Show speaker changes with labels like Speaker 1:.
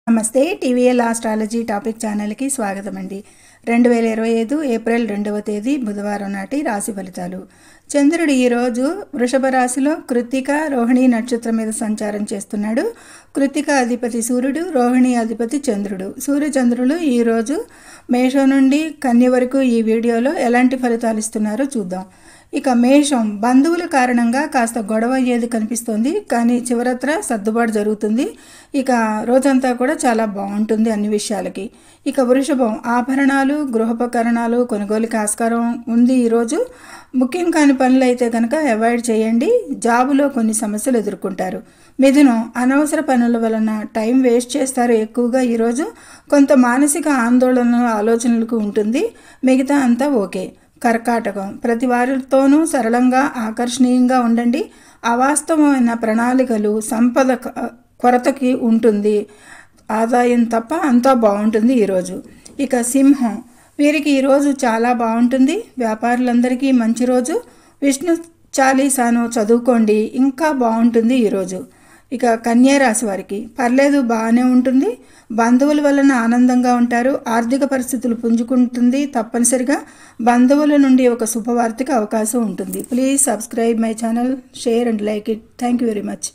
Speaker 1: నమస్తే TVL astrology topic ఛానల్కి స్వాగతం అండి. 2025 ఏప్రిల్ 2వ తేదీ బుధవారం నాటి రాశి ఫలితాలు. చంద్రుడు ఈరోజు వృషభ రాశిలో కృత్తిక రోహిణి నక్షత్రం మీద సంచారం చేస్తున్నాడు. కృత్తిక అధిపతి సూర్యుడు, రోహిణి అధిపతి చంద్రుడు. సూర్యచంద్రులు ఈరోజు మేషం నుండి కన్య వరకు ఈ వీడియోలో ఎలాంటి ఫలితాలు ఇస్తున్నారో చూద్దాం. ఇక మేషం, బంధువుల కారణంగా కాస్త గొడవ అయ్యేది కనిపిస్తుంది, కానీ చివరత్ర సర్దుబాటు జరుగుతుంది. ఇక రోజంతా కూడా చాలా బాగుంటుంది అన్ని విషయాలకి. ఇక వృషభం, ఆభరణాలు గృహోపకరణాలు కొనుగోలుకి ఆస్కారం ఉంది. ఈరోజు ముఖ్యం కాని పనులు అయితే కనుక అవాయిడ్ చేయండి. జాబులో కొన్ని సమస్యలు ఎదుర్కొంటారు. మిథునం, అనవసర పనుల వలన టైం వేస్ట్ చేస్తారు ఎక్కువగా. ఈరోజు కొంత మానసిక ఆందోళన ఆలోచనలకు ఉంటుంది, మిగతా అంతా ఓకే. కర్కాటకం, ప్రతి వారితోనూ సరళంగా ఆకర్షణీయంగా ఉండండి. అవాస్తవమైన ప్రణాళికలు సంపద కొరతకి ఉంటుంది. ఆదాయం తప్ప అంతా బాగుంటుంది ఈరోజు. ఇక సింహం, వీరికి ఈరోజు చాలా బాగుంటుంది. వ్యాపారులందరికీ మంచి రోజు. విష్ణు చాలీసాను చదువుకోండి, ఇంకా బాగుంటుంది ఈరోజు. ఇక కన్యా రాశి వారికి పర్లేదు, బాగానే ఉంటుంది. బంధువుల వలన ఆనందంగా ఉంటారు. ఆర్థిక పరిస్థితులు పుంజుకుంటుంది. తప్పనిసరిగా బంధువుల నుండి ఒక శుభవార్తకి అవకాశం ఉంటుంది. Please subscribe my channel, share and like it. Thank you very much.